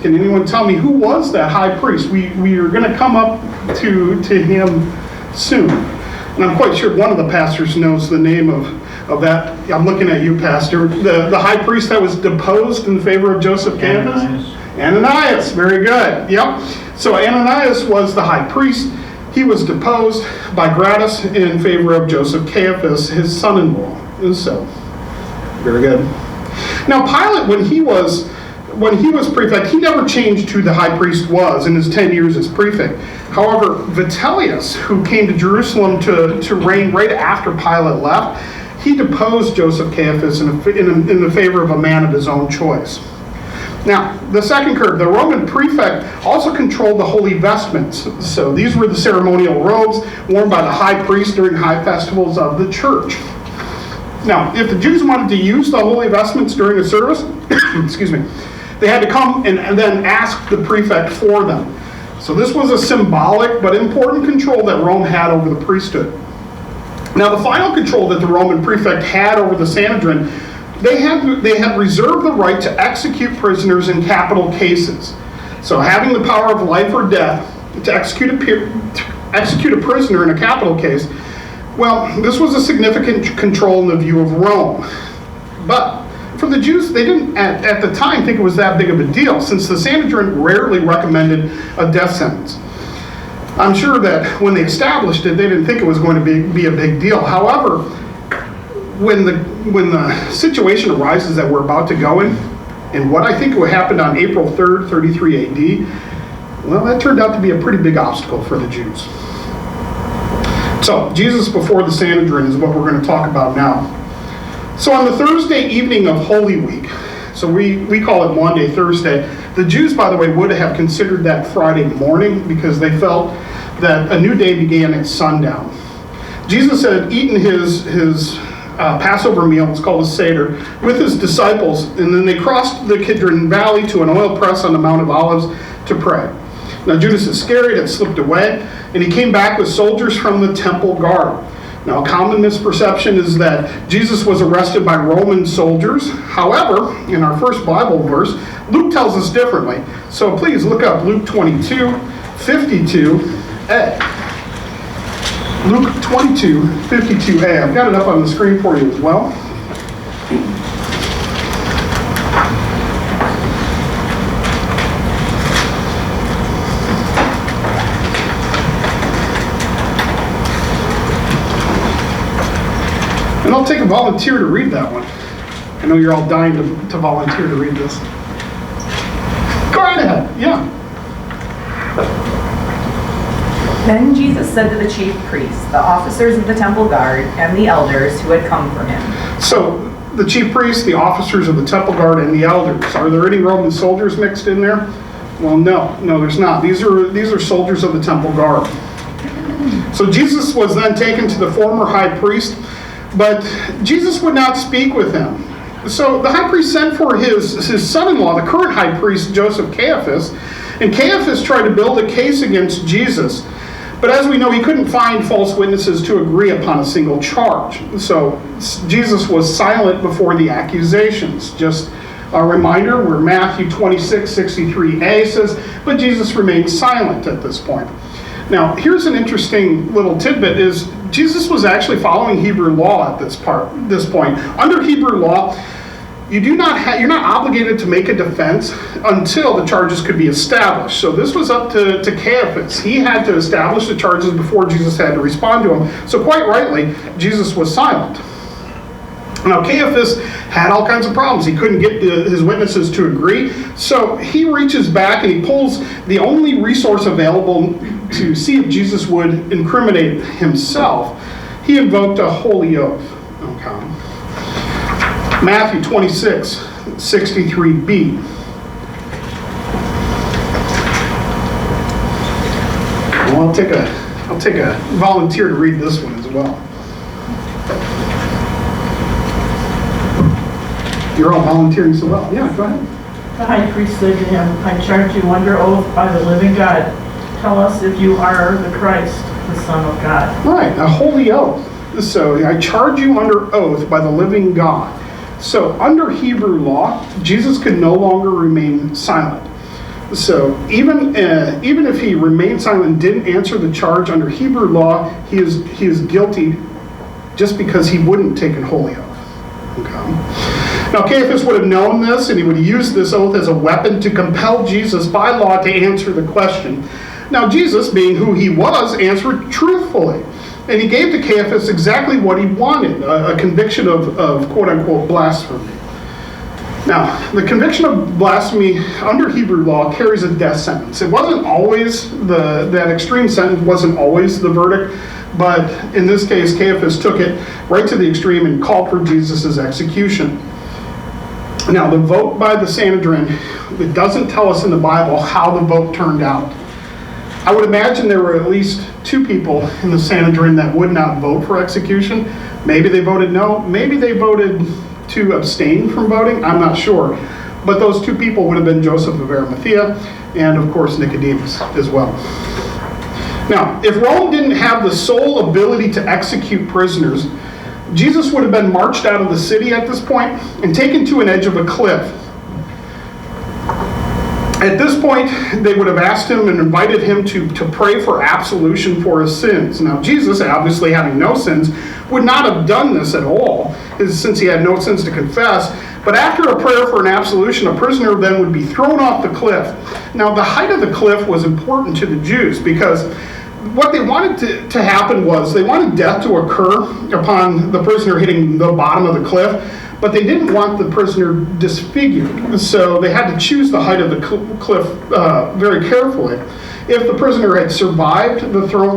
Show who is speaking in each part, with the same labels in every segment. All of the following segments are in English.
Speaker 1: Can anyone tell me who was that high priest? We are going to come up to him soon. And I'm quite sure one of the pastors knows the name of that. I'm looking at you, Pastor. The high priest that was deposed in favor of Joseph Caiaphas? Ananias. Very good. Yep. So Ananias was the high priest. He was deposed by Gratus in favor of Joseph Caiaphas, his son-in-law. And so, very good. Now Pilate, when he was prefect, he never changed who the high priest was in his 10 years as prefect. However, Vitellius, who came to Jerusalem to reign right after Pilate left, he deposed Joseph Caiaphas in the favor of a man of his own choice. Now, the second curve, the Roman prefect also controlled the holy vestments. So these were the ceremonial robes worn by the high priest during high festivals of the church. Now, if the Jews wanted to use the holy vestments during a service, excuse me, they had to come and then ask the prefect for them. So this was a symbolic but important control that Rome had over the priesthood. Now, the final control that the Roman prefect had over the Sanhedrin, they had reserved the right to execute prisoners in capital cases. So having the power of life or death to execute a prisoner in a capital case, well, this was a significant control in the view of Rome. But for the Jews, they didn't at the time think it was that big of a deal, since the Sanhedrin rarely recommended a death sentence. I'm sure that when they established it, they didn't think it was going to be a big deal. However, when the situation arises that we're about to go in, and what I think what happened on April 3rd, 33 AD, well, that turned out to be a pretty big obstacle for the Jews. So, Jesus before the Sanhedrin is what we're going to talk about now. So on the Thursday evening of Holy Week, so we call it Maundy Thursday, the Jews, by the way, would have considered that Friday morning because they felt that a new day began at sundown. Jesus had eaten his Passover meal, it's called a Seder, with his disciples, and then they crossed the Kidron Valley to an oil press on the Mount of Olives to pray. Now Judas Iscariot had slipped away, and he came back with soldiers from the temple guard. Now, a common misperception is that Jesus was arrested by Roman soldiers. However, in our first Bible verse, Luke tells us differently. So please look up Luke 22, 52a. Luke 22, 52a. I've got it up on the screen for you as well. And I'll take a volunteer to read that one. I know you're all dying to volunteer to read this. Go right ahead, yeah.
Speaker 2: Then Jesus said to the chief priests, the officers of the temple guard, and the elders who had come for him.
Speaker 1: So, the chief priests, the officers of the temple guard, and the elders. Are there any Roman soldiers mixed in there? Well, no, there's not. These are soldiers of the temple guard. So Jesus was then taken to the former high priest, but Jesus would not speak with him. So the high priest sent for his son-in-law, the current high priest, Joseph Caiaphas, and Caiaphas tried to build a case against Jesus. But as we know, he couldn't find false witnesses to agree upon a single charge. So Jesus was silent before the accusations. Just a reminder where Matthew 26, 63a says, but Jesus remained silent at this point. Now, here's an interesting little tidbit is Jesus was actually following Hebrew law at this point. Under Hebrew law, you're not obligated to make a defense until the charges could be established. So this was up to Caiaphas. He had to establish the charges before Jesus had to respond to them. So quite rightly, Jesus was silent. Now Caiaphas had all kinds of problems. He couldn't get his witnesses to agree. So he reaches back and he pulls the only resource available to see if Jesus would incriminate himself. He invoked a holy oath. Okay. Matthew 26, 63b. Well, I'll take a volunteer to read this one as well. You're all volunteering so well. Yeah, go ahead.
Speaker 3: The high priest said to him, I charge you under oath by the living God. Tell us if you are the Christ, the Son of God.
Speaker 1: Right, a holy oath. So I charge you under oath by the living God. So under Hebrew law, Jesus could no longer remain silent. So even if he remained silent and didn't answer the charge under Hebrew law, he is guilty just because he wouldn't take an holy oath. Okay. Now Caiaphas would have known this, and he would have used this oath as a weapon to compel Jesus by law to answer the question. Now Jesus, being who he was, answered truthfully. And he gave to Caiaphas exactly what he wanted, a conviction of quote-unquote blasphemy. Now, the conviction of blasphemy under Hebrew law carries a death sentence. It wasn't always, that extreme sentence wasn't always the verdict, but in this case, Caiaphas took it right to the extreme and called for Jesus' execution. Now, the vote by the Sanhedrin, it doesn't tell us in the Bible how the vote turned out. I would imagine there were at least two people in the Sanhedrin that would not vote for execution. Maybe they voted no, maybe they voted to abstain from voting, I'm not sure. But those two people would have been Joseph of Arimathea and, of course, Nicodemus as well. Now, if Rome didn't have the sole ability to execute prisoners, Jesus would have been marched out of the city at this point and taken to an edge of a cliff. At this point, they would have asked him and invited him to pray for absolution for his sins. Now, Jesus, obviously having no sins, would not have done this at all, since he had no sins to confess. But after a prayer for an absolution, a prisoner then would be thrown off the cliff. Now, the height of the cliff was important to the Jews, because what they wanted to happen was they wanted death to occur upon the prisoner hitting the bottom of the cliff, but they didn't want the prisoner disfigured, so they had to choose the height of the cliff very carefully. If the prisoner had survived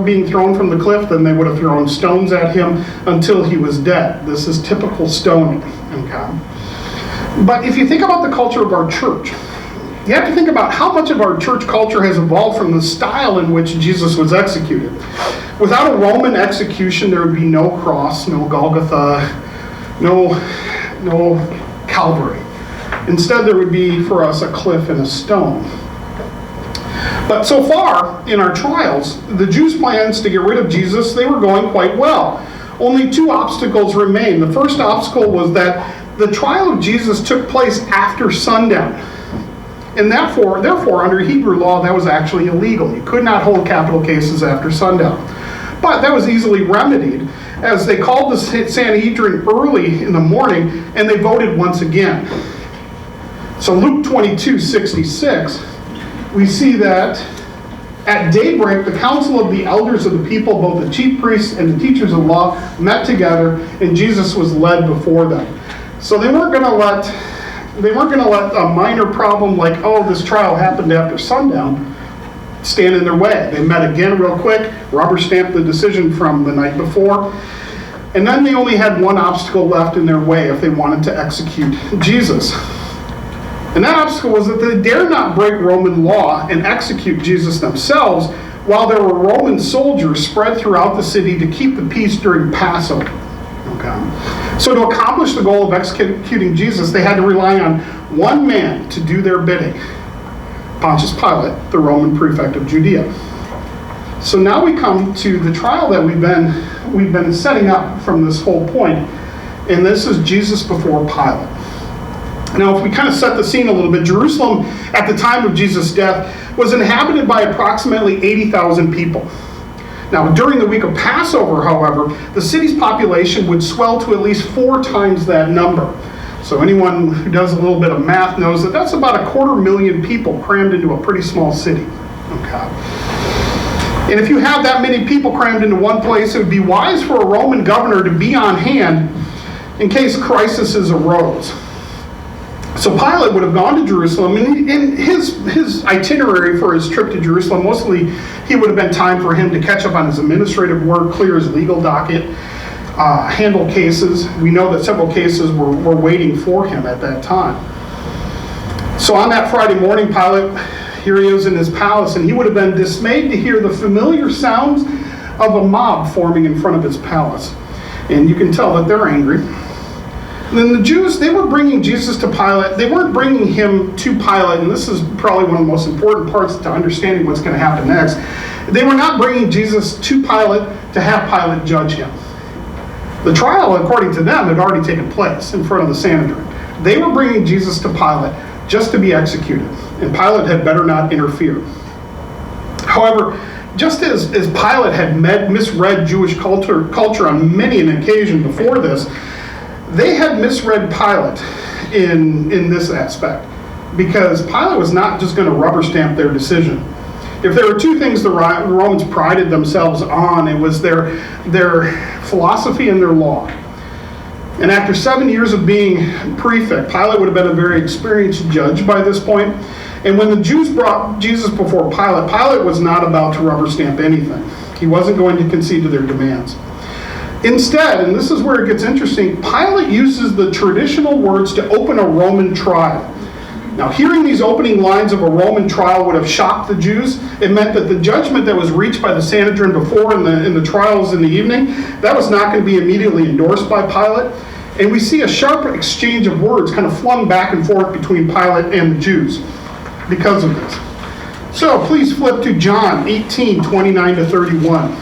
Speaker 1: being thrown from the cliff, then they would have thrown stones at him until he was dead. This is typical stoning. Okay? But if you think about the culture of our church, you have to think about how much of our church culture has evolved from the style in which Jesus was executed. Without a Roman execution, there would be no cross, no Golgotha, no Calvary. Instead, there would be for us a cliff and a stone. But so far in our trials, the Jews' plans to get rid of Jesus, they were going quite well. Only two obstacles remain. The first obstacle was that the trial of Jesus took place after sundown. And therefore, under Hebrew law, that was actually illegal. You could not hold capital cases after sundown. But that was easily remedied, as they called the Sanhedrin early in the morning, and they voted once again. So Luke 22:66, we see that at daybreak, the council of the elders of the people, both the chief priests and the teachers of law, met together, and Jesus was led before them. So they weren't going to let a minor problem like, oh, this trial happened after sundown, stand in their way. They met again real quick, rubber stamped the decision from the night before, and then they only had one obstacle left in their way if they wanted to execute Jesus. And that obstacle was that they dare not break Roman law and execute Jesus themselves while there were Roman soldiers spread throughout the city to keep the peace during Passover. Okay. So to accomplish the goal of executing Jesus, they had to rely on one man to do their bidding, Pontius Pilate, the Roman prefect of Judea. So now we come to the trial that we've been setting up from this whole point, and this is Jesus before Pilate. Now, if we kind of set the scene a little bit, Jerusalem at the time of Jesus' death was inhabited by approximately 80,000 people. Now, during the week of Passover, however, the city's population would swell to at least 4 times that number. So anyone who does a little bit of math knows that that's about 250,000 people crammed into a pretty small city. Okay. And if you have that many people crammed into one place, it would be wise for a Roman governor to be on hand in case crises arose. So Pilate would have gone to Jerusalem, and in his itinerary for his trip to Jerusalem, mostly he would have been time for him to catch up on his administrative work, clear his legal docket, handle cases. We know that several cases were waiting for him at that time. So on that Friday morning, Pilate, here he is in his palace, and he would have been dismayed to hear the familiar sounds of a mob forming in front of his palace. And you can tell that they're angry. And then the Jews, they were bringing Jesus to Pilate. They weren't bringing him to Pilate, and this is probably one of the most important parts to understanding what's going to happen next. They were not bringing Jesus to Pilate to have Pilate judge him. The trial, according to them, had already taken place in front of the Sanhedrin. They were bringing Jesus to Pilate just to be executed, and Pilate had better not interfere. However, just as Pilate had misread Jewish culture on many an occasion before this, they had misread Pilate in this aspect, because Pilate was not just going to rubber stamp their decision. If there were two things the Romans prided themselves on, it was their philosophy and their law. And after 7 years of being prefect, Pilate would have been a very experienced judge by this point. And when the Jews brought Jesus before Pilate, Pilate was not about to rubber stamp anything. He wasn't going to concede to their demands. Instead, and this is where it gets interesting, Pilate uses the traditional words to open a Roman trial. Now, hearing these opening lines of a Roman trial would have shocked the Jews. It meant that the judgment that was reached by the Sanhedrin before in the trials in the evening, that was not going to be immediately endorsed by Pilate. And we see a sharp exchange of words kind of flung back and forth between Pilate and the Jews because of this. So please flip to John 18:29-31.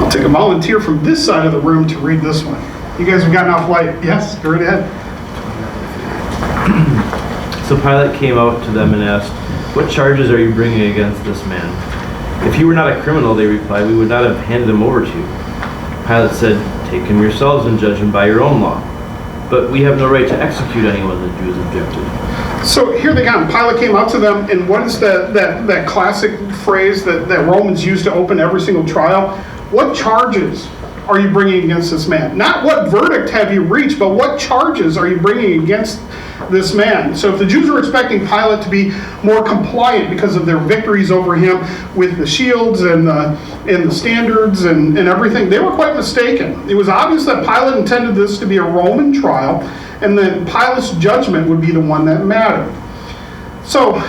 Speaker 1: Take a volunteer from this side of the room to read this one. You guys have gotten off light. Yes, go right ahead.
Speaker 4: So Pilate came out to them and asked, "What charges are you bringing against this man?" "If he were not a criminal," they replied, "we would not have handed him over to you." Pilate said, "Take him yourselves and judge him by your own law. But we have no right to execute anyone," the Jews objected.
Speaker 1: So here they come. Pilate came out to them, and what is that classic phrase that Romans use to open every single trial? What charges are you bringing against this man? Not what verdict have you reached, but what charges are you bringing against this man? So if the Jews were expecting Pilate to be more compliant because of their victories over him with the shields and the standards and everything, they were quite mistaken. It was obvious that Pilate intended this to be a Roman trial, and that Pilate's judgment would be the one that mattered. So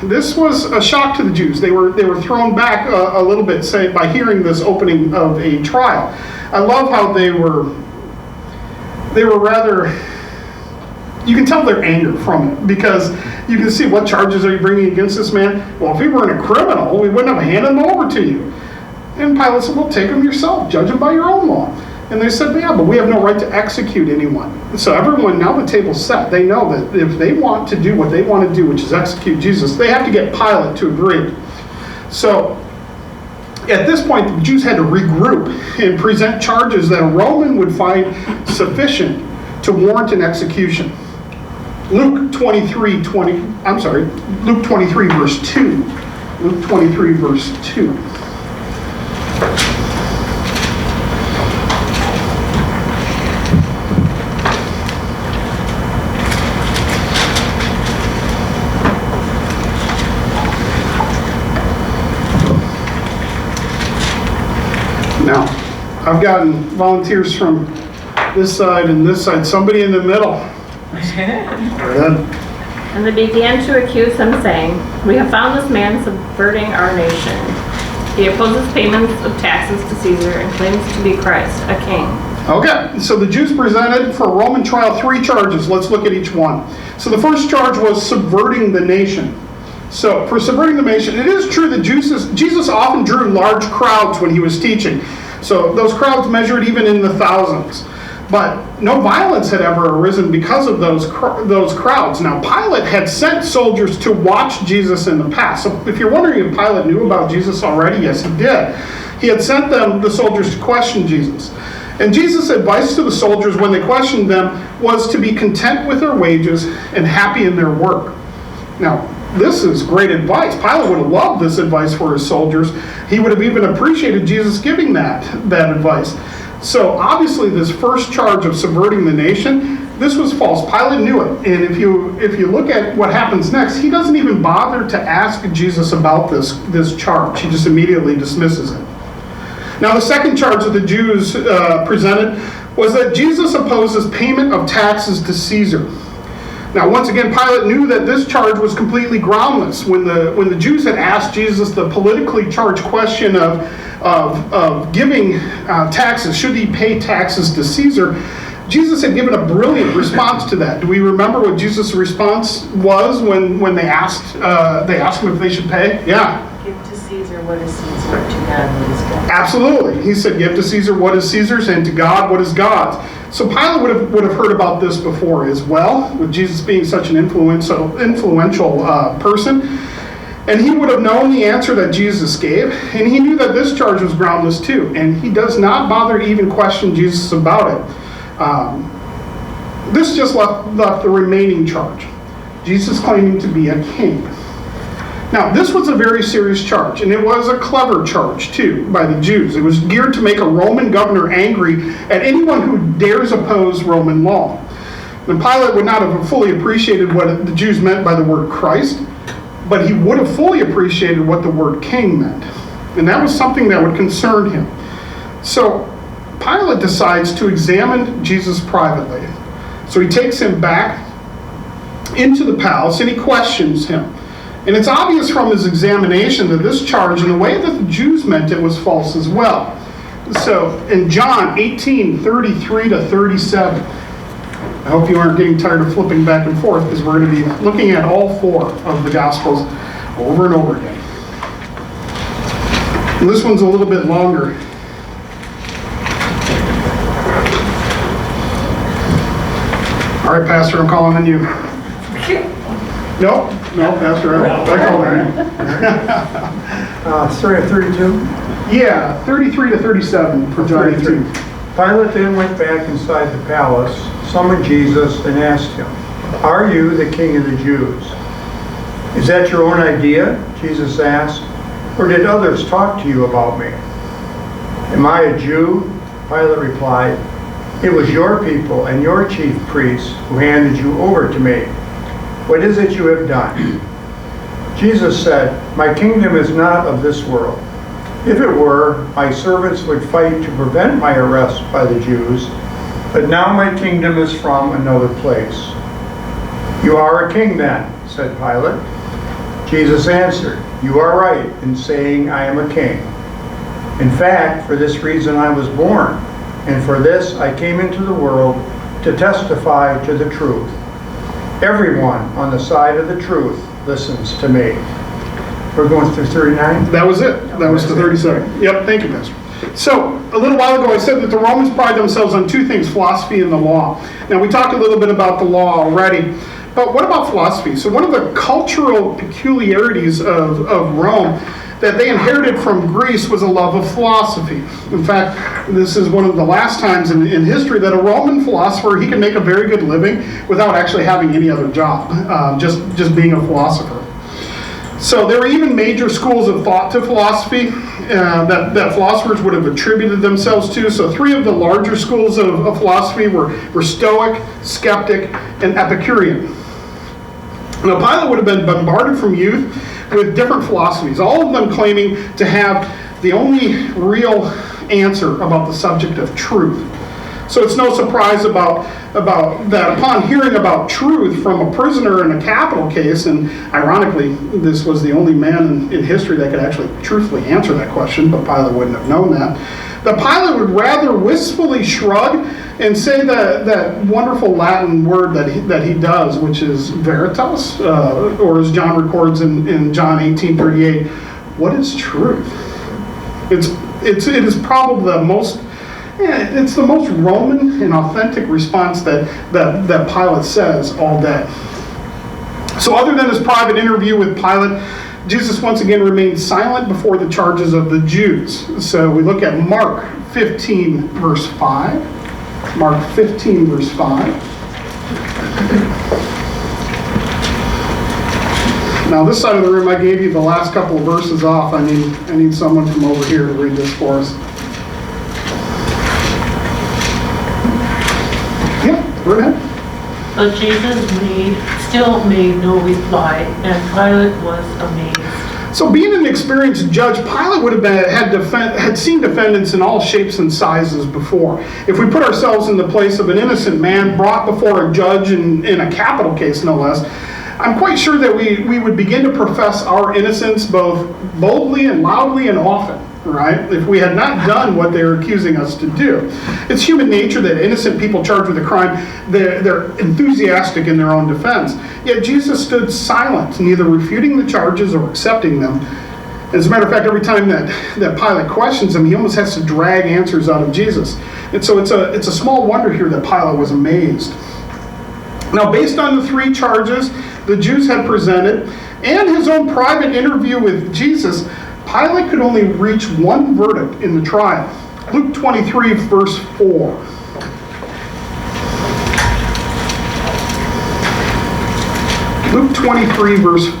Speaker 1: this was a shock to the Jews. They were thrown back a little bit, say, by hearing this opening of a trial. I love how they were rather, you can tell their anger from it, because you can see, what charges are you bringing against this man? Well, if he weren't a criminal, we wouldn't have handed him over to you. And Pilate said, well, take him yourself, judge him by your own law. And they said, yeah, but we have no right to execute anyone. So everyone, now the table's set. They know that if they want to do what they want to do, which is execute Jesus, they have to get Pilate to agree. So at this point, the Jews had to regroup and present charges that a Roman would find sufficient to warrant an execution. Luke 23, verse 2. Luke 23, verse 2. Now, I've gotten volunteers from this side and this side. Somebody in the middle.
Speaker 5: And they began to accuse him, saying, "We have found this man subverting our nation. He opposes payments of taxes to Caesar and claims to be Christ, a king."
Speaker 1: Okay, so the Jews presented for a Roman trial 3 charges. Let's look at each one. So the first charge was subverting the nation. So for subverting the nation, it is true that Jesus often drew large crowds when he was teaching. So those crowds measured even in the thousands. But no violence had ever arisen because of those crowds. Now, Pilate had sent soldiers to watch Jesus in the past. So if you're wondering if Pilate knew about Jesus already, yes, he did. He had sent the soldiers to question Jesus. And Jesus' advice to the soldiers when they questioned them was to be content with their wages and happy in their work. Now, this is great advice. Pilate would have loved this advice for his soldiers. He would have even appreciated Jesus giving that advice. So obviously this first charge of subverting the nation, this was false. Pilate knew it. And if you look at what happens next, he doesn't even bother to ask Jesus about this charge. He just immediately dismisses it. Now the second charge that the Jews presented was that Jesus opposes payment of taxes to Caesar. Now, once again, Pilate knew that this charge was completely groundless. When the Jews had asked Jesus the politically charged question of giving taxes, should he pay taxes to Caesar, Jesus had given a brilliant response to that. Do we remember what Jesus' response was when they asked him if they should pay? Yeah.
Speaker 6: Give to Caesar what is Caesar, to God what is God.
Speaker 1: Absolutely. He said, give to Caesar what is Caesar's, and to God what is God's. So Pilate would have heard about this before as well, with Jesus being such an influential person. And he would have known the answer that Jesus gave, and he knew that this charge was groundless too. And he does not bother to even question Jesus about it. This just left the remaining charge. Jesus claiming to be a king. Now, this was a very serious charge, and it was a clever charge, too, by the Jews. It was geared to make a Roman governor angry at anyone who dares oppose Roman law. And Pilate would not have fully appreciated what the Jews meant by the word Christ, but he would have fully appreciated what the word king meant. And that was something that would concern him. So, Pilate decides to examine Jesus privately. So he takes him back into the palace and he questions him. And it's obvious from his examination that this charge, in the way that the Jews meant it, was false as well. So in John 18:33 to 37, I hope you aren't getting tired of flipping back and forth, because we're going to be looking at all four of the Gospels over and over again. And this one's a little bit longer. All right, Pastor, I'm calling on you. No, Pastor, I called on you.
Speaker 7: Sorry, 32?
Speaker 1: Yeah, 33 to 37 for John 18.
Speaker 7: Pilate then went back inside the palace, summoned Jesus, and asked him, "Are you the king of the Jews?" "Is that your own idea?" Jesus asked, "or did others talk to you about me?" "Am I a Jew?" Pilate replied, "It was your people and your chief priests who handed you over to me. What is it you have done?" Jesus said, "My kingdom is not of this world. If it were, my servants would fight to prevent my arrest by the Jews, but now my kingdom is from another place." "You are a king then," said Pilate. Jesus answered, "You are right in saying I am a king. In fact, for this reason I was born, and for this I came into the world, to testify to the truth. Everyone on the side of the truth listens to me." We're going through 39?
Speaker 1: That was it. That was the 37. Yep, thank you, Pastor. So, a little while ago I said that the Romans pride themselves on two things, philosophy and the law. Now, we talked a little bit about the law already, but what about philosophy? So one of the cultural peculiarities of Rome that they inherited from Greece was a love of philosophy. In fact, this is one of the last times in history that a Roman philosopher, he could make a very good living without actually having any other job, just being a philosopher. So there were even major schools of thought to philosophy that philosophers would have attributed themselves to. So three of the larger schools of philosophy were Stoic, Skeptic, and Epicurean. Now, Pilate would have been bombarded from youth with different philosophies, all of them claiming to have the only real answer about the subject of truth. So it's no surprise about that upon hearing about truth from a prisoner in a capital case, and ironically, this was the only man in history that could actually truthfully answer that question, but Pilate wouldn't have known that. But Pilate would rather wistfully shrug and say that wonderful Latin word that he does, which is veritas, or as John records in John 18:38, what is truth? It is probably the most Roman and authentic response that Pilate says all day. So other than his private interview with Pilate, Jesus once again remained silent before the charges of the Jews. So we look at Mark 15, verse 5. Mark 15, verse 5. Now this side of the room, I gave you the last couple of verses off. I need someone from over here to read this for us. Yeah, go ahead.
Speaker 3: But Jesus still made no reply, and Pilate was amazed.
Speaker 1: So being an experienced judge, Pilate would have had seen defendants in all shapes and sizes before. If we put ourselves in the place of an innocent man brought before a judge in a capital case, no less, I'm quite sure that we would begin to profess our innocence both boldly and loudly and often, right? If we had not done what they were accusing us to do. It's human nature that innocent people charged with a crime, they're enthusiastic in their own defense. Yet Jesus stood silent, neither refuting the charges or accepting them. As a matter of fact, every time that Pilate questions him, he almost has to drag answers out of Jesus. And so it's a small wonder here that Pilate was amazed. Now, based on the 3 charges the Jews had presented and his own private interview with Jesus, Pilate could only reach one verdict in the trial. Luke 23, verse 4. Luke 23, verse 4.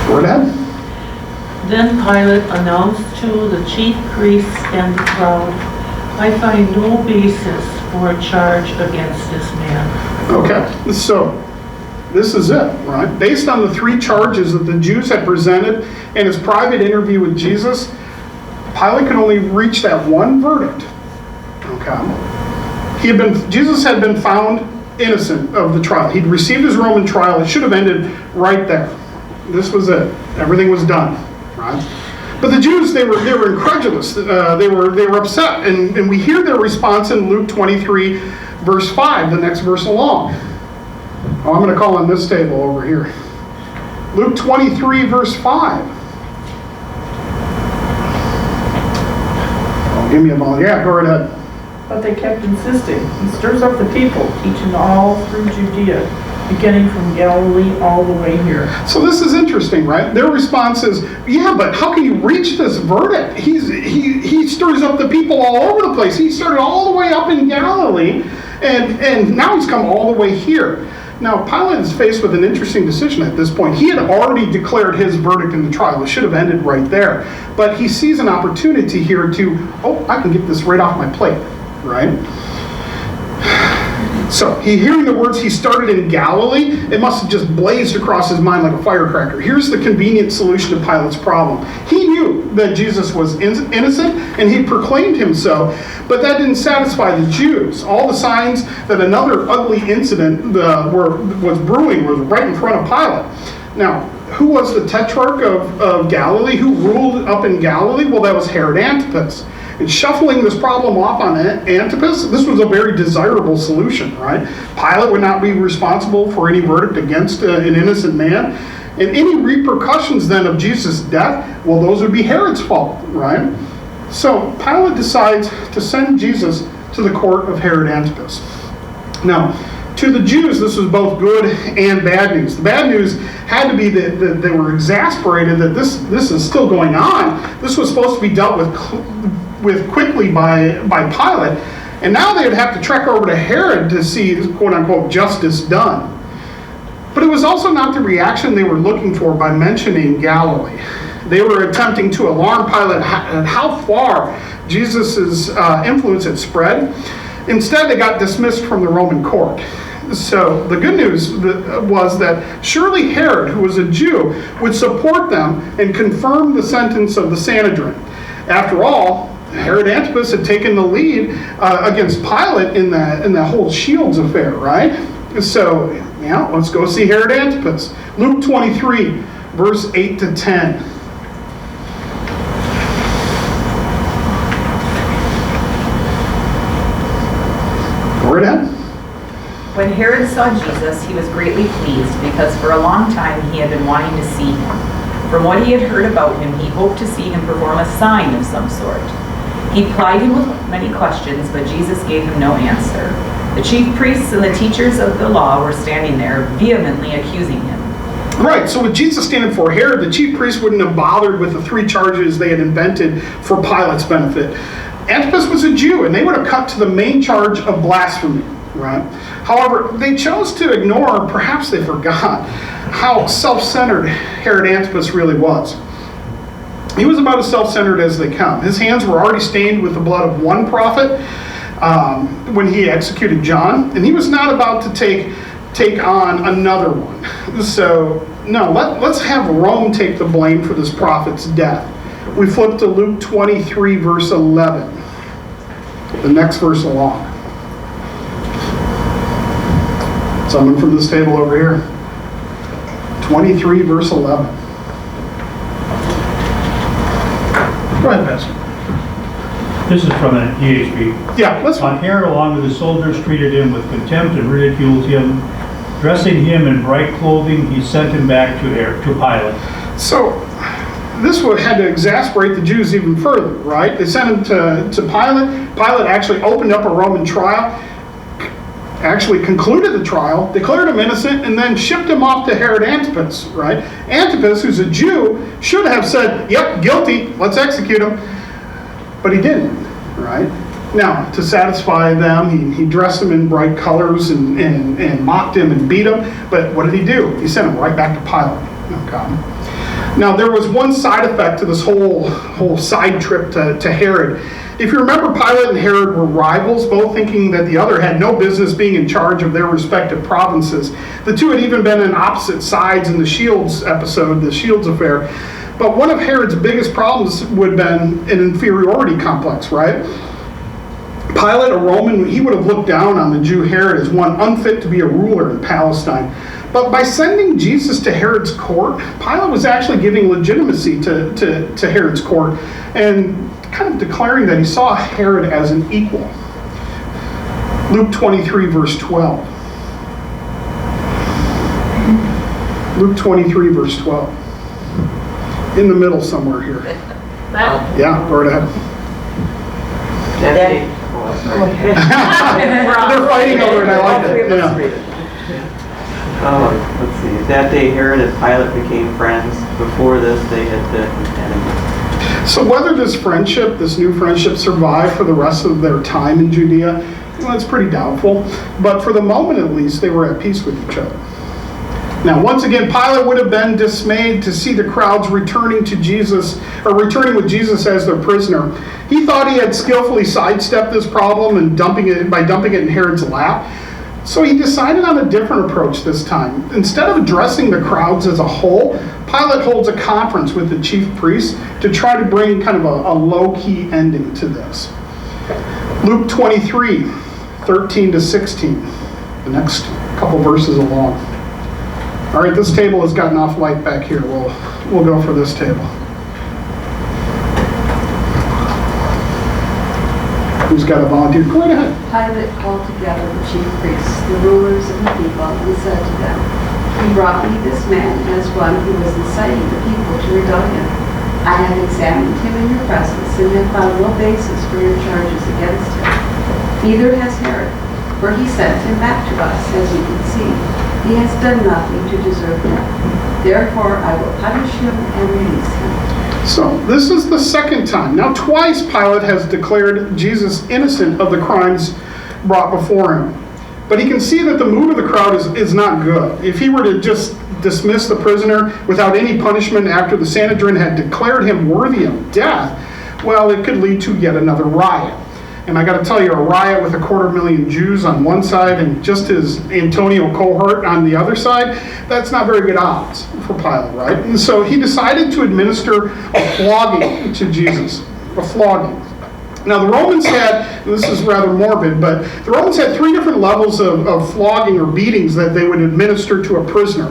Speaker 1: Go ahead.
Speaker 3: Then Pilate announced to the chief priests and the crowd, I find no basis for a charge against this man.
Speaker 1: Okay, so this is it, right? Based on the 3 charges that the Jews had presented and his private interview with Jesus, Pilate could only reach that one verdict. Okay. Jesus had been found innocent of the trial. He'd received his Roman trial. It should have ended right there. This was it. Everything was done, right? But the Jews, they were incredulous. They were upset, and we hear their response in Luke 23, verse 5, the next verse along. Oh, I'm going to call on this table over here. Luke 23, verse 5. Oh, give me a moment. Yeah, go right ahead.
Speaker 3: But they kept insisting. He stirs up the people, teaching all through Judea, beginning from Galilee all the way here.
Speaker 1: So this is interesting, right? Their response is, yeah, but how can you reach this verdict? He stirs up the people all over the place. He started all the way up in Galilee, and now he's come all the way here. Now, Pilate is faced with an interesting decision at this point. He had already declared his verdict in the trial. It should have ended right there. But he sees an opportunity here to, I can get this right off my plate, right? So, hearing the words, he started in Galilee, it must have just blazed across his mind like a firecracker. Here's the convenient solution to Pilate's problem. He knew that Jesus was innocent, and he proclaimed him so, but that didn't satisfy the Jews. All the signs that another ugly incident was brewing was right in front of Pilate. Now, who was the tetrarch of Galilee? Who ruled up in Galilee? Well, that was Herod Antipas. And shuffling this problem off on Antipas, this was a very desirable solution, right? Pilate would not be responsible for any verdict against an innocent man. And any repercussions then of Jesus' death, well, those would be Herod's fault, right? So Pilate decides to send Jesus to the court of Herod Antipas. Now, to the Jews, this was both good and bad news. The bad news had to be that they were exasperated that this is still going on. This was supposed to be dealt with quickly by Pilate, and now they would have to trek over to Herod to see quote-unquote justice done. But it was also not the reaction they were looking for by mentioning Galilee. They were attempting to alarm Pilate at how far Jesus' influence had spread. Instead, they got dismissed from the Roman court. So the good news was that surely Herod, who was a Jew, would support them and confirm the sentence of the Sanhedrin. After all, Herod Antipas had taken the lead against Pilate in that whole Shields affair, right? So, yeah, let's go see Herod Antipas. Luke 23, verse 8 to 10. Go right ahead.
Speaker 2: When Herod saw Jesus, he was greatly pleased because for a long time he had been wanting to see him. From what he had heard about him, he hoped to see him perform a sign of some sort. He plied him with many questions, but Jesus gave him no answer. The chief priests and the teachers of the law were standing there, vehemently accusing him.
Speaker 1: Right, so with Jesus standing for Herod, the chief priests wouldn't have bothered with the 3 charges they had invented for Pilate's benefit. Antipas was a Jew, and they would have cut to the main charge of blasphemy, right? However, they chose to ignore, or perhaps they forgot, how self-centered Herod Antipas really was. He was about as self-centered as they come. His hands were already stained with the blood of one prophet, when he executed John, and he was not about to take on another one. So, no, let's have Rome take the blame for this prophet's death. We flip to Luke 23, verse 11. The next verse along. Someone from this table over here. 23, verse 11. Go ahead, Pastor.
Speaker 8: This is from an EHV.
Speaker 1: Yeah, let's.
Speaker 8: When Herod, along with his soldiers, treated him with contempt and ridiculed him, dressing him in bright clothing, he sent him back to Pilate.
Speaker 1: So, this had to exasperate the Jews even further, right? They sent him to Pilate. Pilate actually opened up a Roman trial, actually concluded the trial, declared him innocent, and then shipped him off to Herod Antipas, right? Antipas, who's a Jew, should have said, yep, guilty, let's execute him. But he didn't, right? Now, to satisfy them, he dressed him in bright colors and mocked him and beat him. But what did he do? He sent him right back to Pilate. Okay. Now, there was one side effect to this whole side trip to Herod. If you remember, Pilate and Herod were rivals, both thinking that the other had no business being in charge of their respective provinces. The two had even been on opposite sides in the Shields episode, the Shields affair. But one of Herod's biggest problems would have been an inferiority complex, right? Pilate, a Roman, he would have looked down on the Jew Herod as one unfit to be a ruler in Palestine. But by sending Jesus to Herod's court, Pilate was actually giving legitimacy to Herod's court and kind of declaring that he saw Herod as an equal. Luke 23, verse 12. Luke 23, verse 12. In the middle somewhere here. Yeah, go right ahead. They're fighting over it, I like it. Yeah.
Speaker 9: Let's see. That day Herod and Pilate became friends. Before this, they had been enemies.
Speaker 1: So whether this new friendship, survived for the rest of their time in Judea, well, it's pretty doubtful. But for the moment, at least, they were at peace with each other. Now, once again, Pilate would have been dismayed to see the crowds returning with Jesus as their prisoner. He thought he had skillfully sidestepped this problem and dumping it in Herod's lap. So he decided on a different approach this time. Instead of addressing the crowds as a whole, Pilate holds a conference with the chief priests to try to bring kind of a low-key ending to this. Luke 23, 13 to 16, the next couple verses along. All right, this table has gotten off light back here. We'll go for this table. Who's got a volunteer? Go right ahead.
Speaker 10: Pilate called together the chief priests, the rulers of the people, and said to them, "You brought me this man as one who was inciting the people to rebellion. I have examined him in your presence and have found no basis for your charges against him. Neither has Herod, for he sent him back to us, as you can see. He has done nothing to deserve death. Therefore, I will punish him and release him."
Speaker 1: So, this is the second time. Now, twice Pilate has declared Jesus innocent of the crimes brought before him. But he can see that the mood of the crowd is not good. If he were to just dismiss the prisoner without any punishment after the Sanhedrin had declared him worthy of death, well, it could lead to yet another riot. And I got to tell you, a riot with 250,000 Jews on one side and just his Antonio cohort on the other side, that's not very good odds for Pilate, right? And so he decided to administer a flogging to Jesus, a flogging. Now the Romans had, this is rather morbid, but the Romans had 3 different levels of flogging or beatings that they would administer to a prisoner.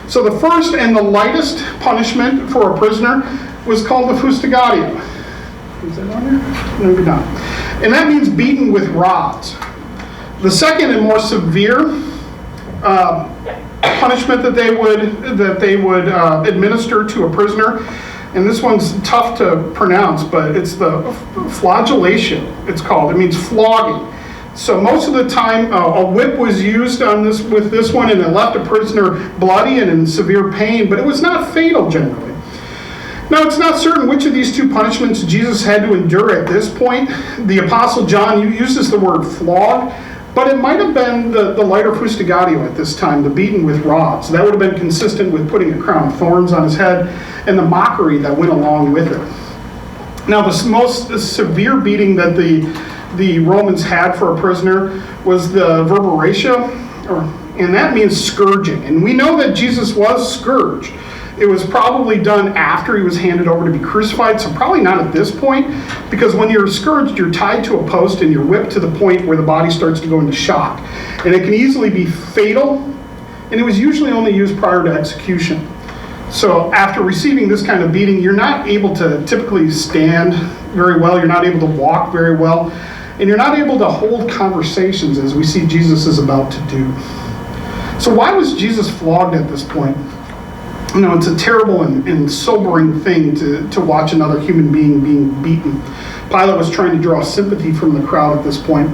Speaker 1: So the first and the lightest punishment for a prisoner was called the fustigatio. Is that on there? Maybe not. And that means beaten with rods. The second and more severe punishment that they would administer to a prisoner, and this one's tough to pronounce, but it's the flagellation. It's called. It means flogging. So most of the time, a whip was used with this one, and it left a prisoner bloody and in severe pain, but it was not fatal generally. Now, it's not certain which of these 2 punishments Jesus had to endure at this point. The Apostle John uses the word flog, but it might have been the lighter fustigatio at this time, the beaten with rods. That would have been consistent with putting a crown of thorns on his head and the mockery that went along with it. Now, the most severe beating that the Romans had for a prisoner was the verberatio, and that means scourging. And we know that Jesus was scourged. It was probably done after he was handed over to be crucified, so probably not at this point, because when you're scourged, you're tied to a post and you're whipped to the point where the body starts to go into shock. And it can easily be fatal, and it was usually only used prior to execution. So after receiving this kind of beating, you're not able to typically stand very well, you're not able to walk very well, and you're not able to hold conversations as we see Jesus is about to do. So why was Jesus flogged at this point? You know, it's a terrible and sobering thing to watch another human being being beaten. Pilate was trying to draw sympathy from the crowd at this point.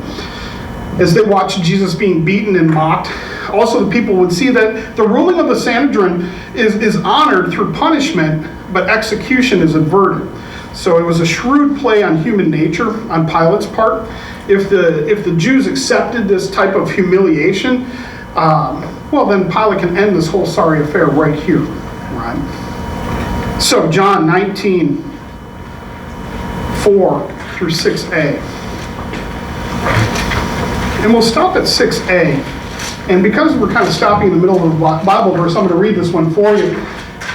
Speaker 1: As they watched Jesus being beaten and mocked, also the people would see that the ruling of the Sanhedrin is honored through punishment, but execution is averted. So it was a shrewd play on human nature on Pilate's part. If the Jews accepted this type of humiliation, well, then Pilate can end this whole sorry affair right here, right? So John 19, 4 through 6a. And we'll stop at 6a. And because we're kind of stopping in the middle of the Bible verse, I'm going to read this one for you.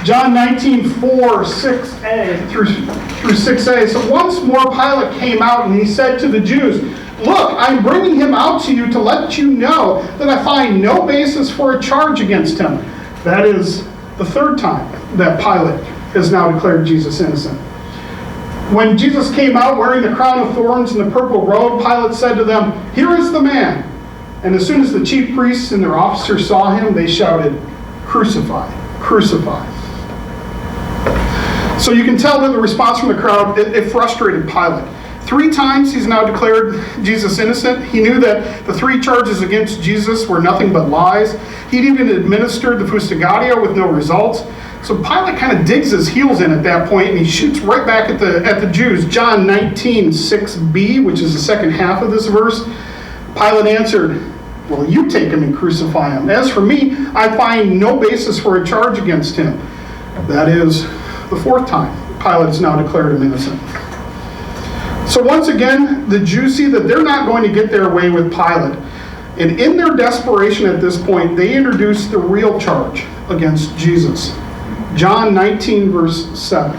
Speaker 1: John 19, 4, 6a through 6a. So once more Pilate came out and he said to the Jews, "Look, I'm bringing him out to you to let you know that I find no basis for a charge against him." That is the third time that Pilate has now declared Jesus innocent. When Jesus came out wearing the crown of thorns and the purple robe, Pilate said to them, "Here is the man." And as soon as the chief priests and their officers saw him, they shouted, "Crucify, crucify." So you can tell that the response from the crowd, it frustrated Pilate. 3 times he's now declared Jesus innocent. He knew that the 3 charges against Jesus were nothing but lies. He'd even administered the fustigatio with no results. So Pilate kind of digs his heels in at that point, and he shoots right back at the Jews. John 19, 6b, which is the second half of this verse. Pilate answered, "Well, you take him and crucify him. As for me, I find no basis for a charge against him." That is the 4th time Pilate has now declared him innocent. So once again, the Jews see that they're not going to get their way with Pilate. And in their desperation at this point, they introduce the real charge against Jesus. John 19, verse 7.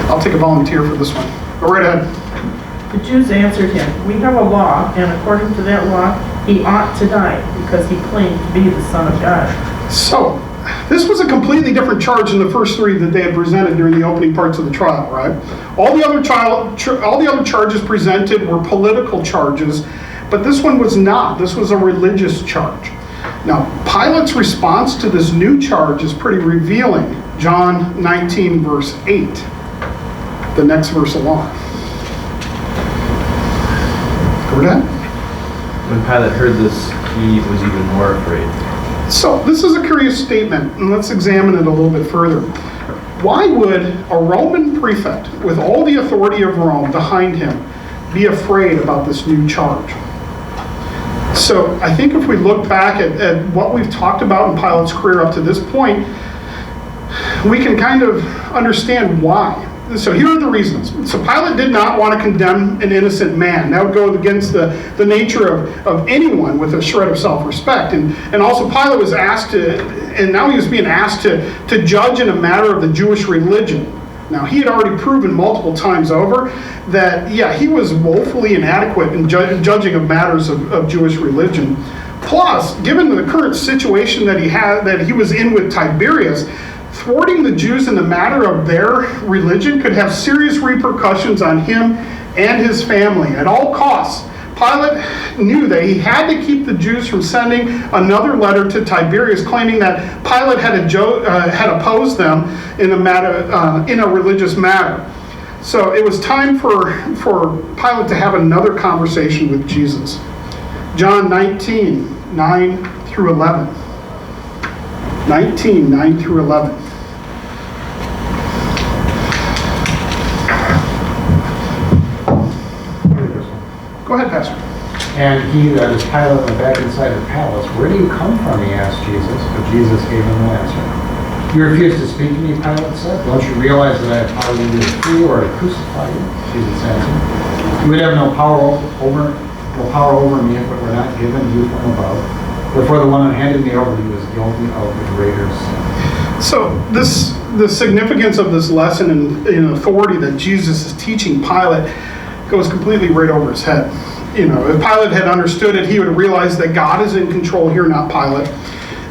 Speaker 1: I'll take a volunteer for this one. Go right ahead.
Speaker 3: The Jews answered him, "We have a law, and according to that law, he ought to die, because he claimed to be the Son of God."
Speaker 1: So, this was a completely different charge than the first 3 that they had presented during the opening parts of the trial, right? All the other charges presented were political charges, but this one was not. This was a religious charge. Now, Pilate's response to this new charge is pretty revealing. John 19, verse 8. The next verse along. Go ahead.
Speaker 4: When Pilate heard this, he was even more afraid.
Speaker 1: So, this is a curious statement, and let's examine it a little bit further. Why would a Roman prefect, with all the authority of Rome behind him, be afraid about this new charge? So, I think if we look back at what we've talked about in Pilate's career up to this point, we can kind of understand why. So here are the reasons. So Pilate did not want to condemn an innocent man. That would go against the nature of anyone with a shred of self-respect. And also Pilate was asked to, and now he was being asked to judge in a matter of the Jewish religion. Now he had already proven multiple times over that, yeah, he was woefully inadequate in judging of matters of Jewish religion. Plus, given the current situation that he was in with Tiberius, thwarting the Jews in the matter of their religion could have serious repercussions on him and his family at all costs. Pilate knew that he had to keep the Jews from sending another letter to Tiberius claiming that Pilate had opposed them in a religious matter. So it was time for Pilate to have another conversation with Jesus. John 19, 9 through 11. 19, 9 through 11. Go ahead, Pastor.
Speaker 11: And he, that is Pilate, went back inside the palace. "Where do you come from?" he asked Jesus. But Jesus gave him no answer. You refuse to speak to me, Pilate said. Don't you realize that I have power to either free or to crucify you? Jesus answered. You would have no power over me if it were not given you from above. Therefore, the one who handed me over to you is guilty of the greater sin.
Speaker 1: So the significance of this lesson in authority that Jesus is teaching Pilate goes completely right over his head. If Pilate had understood it, he would have realized that God is in control here, not Pilate.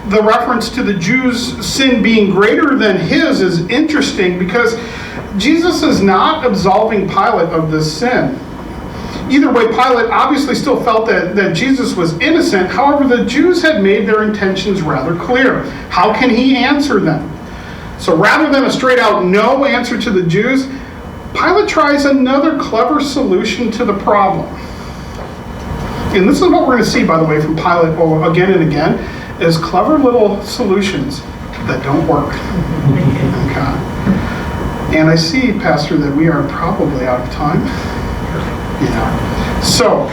Speaker 1: The reference to the Jews' sin being greater than his is interesting because Jesus is not absolving Pilate of this sin. Either way, Pilate obviously still felt that Jesus was innocent. However, the Jews had made their intentions rather clear. How can he answer them? So rather than a straight out no answer to the Jews, Pilate tries another clever solution to the problem. And this is what we're going to see, by the way, from Pilate again and again, is clever little solutions that don't work. Okay. And I see, Pastor, that we are probably out of time. Yeah. So,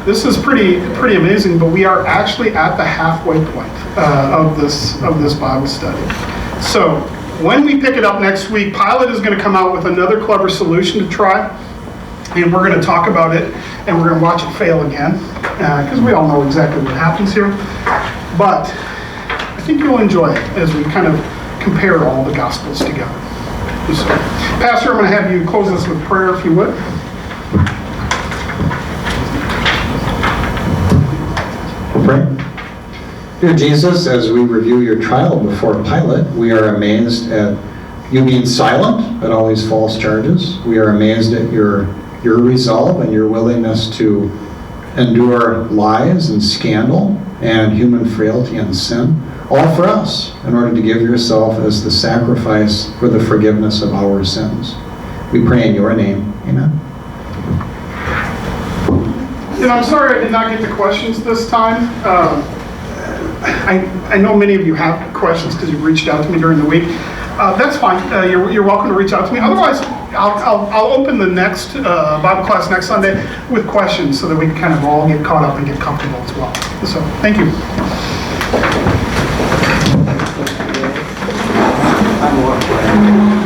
Speaker 1: this is pretty amazing, but we are actually at the halfway point of this Bible study. So, when we pick it up next week, Pilate is going to come out with another clever solution to try. And we're going to talk about it, and we're going to watch it fail again, because we all know exactly what happens here. But I think you'll enjoy it as we kind of compare all the Gospels together. So, Pastor, I'm going to have you close us with prayer, if you would.
Speaker 11: We'll pray. Dear Jesus, as we review your trial before Pilate, we are amazed at you being silent at all these false charges. We are amazed at your resolve and your willingness to endure lies and scandal and human frailty and sin, all for us, in order to give yourself as the sacrifice for the forgiveness of our sins. We pray in your name. Amen.
Speaker 1: I'm sorry I did not get the questions this time. I know many of you have questions because you reached out to me during the week. That's fine. You're welcome to reach out to me. Otherwise, I'll open the next Bible class next Sunday with questions so that we can kind of all get caught up and get comfortable as well. So, thank you.
Speaker 9: I'm